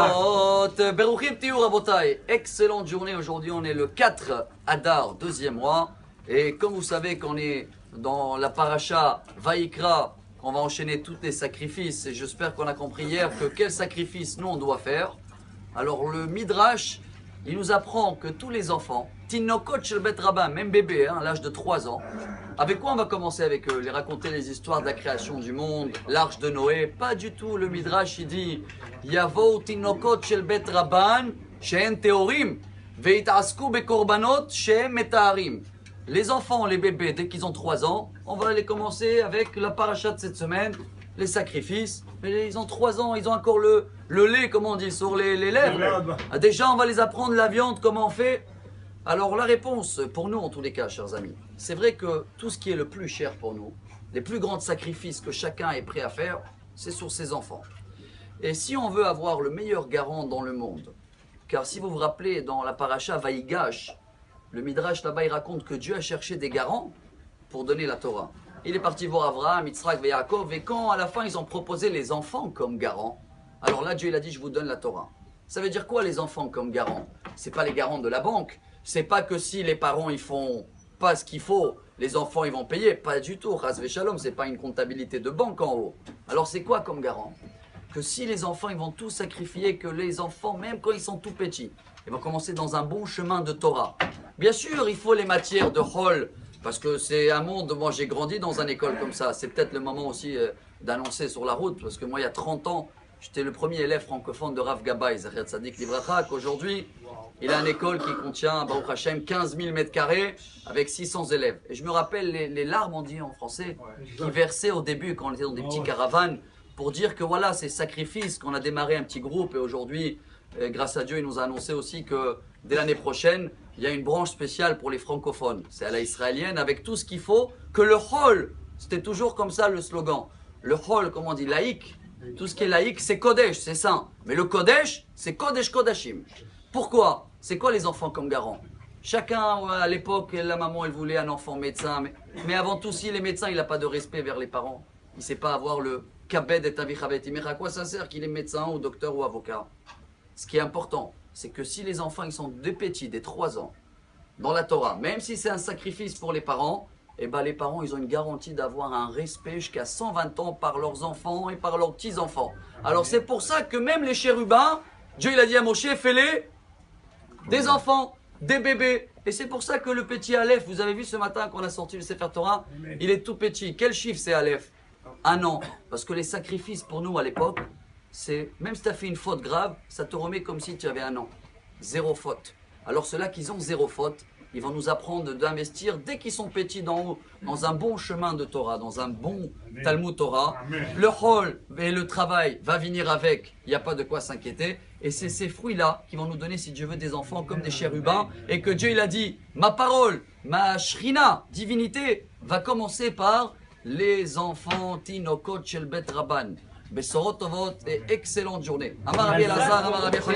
Shavuot, Beruchim Tiyu Rabotai. Excellente journée. Aujourd'hui, on est le 4 Adar, deuxième mois. Et comme vous savez qu'on est dans la paracha Vaïkra, on va enchaîner tous les sacrifices. Et j'espère qu'on a compris hier que quel sacrifice nous on doit faire. Alors le Midrash, il nous apprend que tous les enfants, Tinokot Shel Bet Rabban, même bébé, à l'âge de 3 ans, avec quoi on va commencer avec eux? Les raconter les histoires de la création du monde, l'arche de Noé? Pas du tout. Le Midrash, il dit Yavo Tinokot Shel Bet Rabban, She'en Teorim, Ve'itasku Bekorbanot, She'en Metaharim. Les enfants, les bébés, dès qu'ils ont 3 ans, on va les commencer avec la paracha de cette semaine, les sacrifices. Mais ils ont 3 ans, ils ont encore le lait, comment on dit, sur les lèvres. Déjà, on va les apprendre la viande, comment on fait. Alors la réponse, pour nous en tous les cas, chers amis, c'est vrai que tout ce qui est le plus cher pour nous, les plus grands sacrifices que chacun est prêt à faire, c'est sur ses enfants. Et si on veut avoir le meilleur garant dans le monde, car si vous vous rappelez dans la paracha Vaïgash, le Midrash là-bas il raconte que Dieu a cherché des garants pour donner la Torah. Il est parti voir Abraham, Yitzhak et Yaakov, et quand à la fin ils ont proposé les enfants comme garants, alors là Dieu il a dit je vous donne la Torah. Ça veut dire quoi les enfants comme garants? C'est pas les garants de la banque. C'est pas que si les parents ils font pas ce qu'il faut, les enfants ils vont payer. Pas du tout. Chas v'shalom, c'est pas une comptabilité de banque en haut. Alors c'est quoi comme garant? Que si les enfants ils vont tout sacrifier, que les enfants même quand ils sont tout petits, ils vont commencer dans un bon chemin de Torah. Bien sûr il faut les matières de Chol, parce que c'est un monde, moi j'ai grandi dans une école comme ça. C'est peut-être le moment aussi d'annoncer sur la route, parce que moi il y a 30 ans, j'étais le premier élève francophone de Rav Gabay, Zachet Tzadik Libracha, qu'aujourd'hui, il a une école qui contient, Baruch Hashem, 15 000 mètres carrés avec 600 élèves. Et je me rappelle les larmes, on dit en français, qui versaient au début quand on était dans des petits caravanes, pour dire que voilà, ces sacrifices, qu'on a démarré un petit groupe, et aujourd'hui, grâce à Dieu, il nous a annoncé aussi que dès l'année prochaine, il y a une branche spéciale pour les francophones. C'est à la israélienne, avec tout ce qu'il faut, que le Chol, c'était toujours comme ça le slogan. Le Chol, comment on dit, laïque. Tout ce qui est laïque, c'est Kodesh, c'est saint. Mais le Kodesh, c'est Kodesh Kodashim. Pourquoi? C'est quoi les enfants comme garant? Chacun, à l'époque, la maman, elle voulait un enfant médecin. Mais avant tout, si les médecins, il n'a pas de respect vers les parents. Il ne sait pas avoir le kabed et avichabet. Mais à quoi ça sert qu'il est médecin ou docteur ou avocat? Ce qui est important, c'est que si les enfants, ils sont des petits, des 3 ans, dans la Torah, même si c'est un sacrifice pour les parents, eh ben les parents, ils ont une garantie d'avoir un respect jusqu'à 120 ans par leurs enfants et par leurs petits-enfants. Alors c'est pour ça que même les chérubins, Dieu il a dit à Moshe, fais-les des enfants, des bébés. Et c'est pour ça que le petit Aleph, vous avez vu ce matin qu'on a sorti le Sefer Torah, il est tout petit. Quel chiffre c'est Aleph? 1 an. Parce que les sacrifices pour nous à l'époque, c'est, même si tu as fait une faute grave, ça te remet comme si tu avais 1 an. 0 faute. Alors ceux-là qui ont 0 faute, ils vont nous apprendre d'investir dès qu'ils sont petits d'en haut, dans un bon chemin de Torah, dans un bon Talmud Torah. Le Chol et le travail va venir avec, il n'y a pas de quoi s'inquiéter. Et c'est ces fruits-là qui vont nous donner, si Dieu veut, des enfants comme des chérubins. Et que Dieu il a dit, ma parole, ma shrina, divinité, va commencer par les enfants Tinokot Shel Bet Rabban. Besorot Tovot et excellente journée. Amar Rabbi Elazar, Amar Rabbi Yochanan.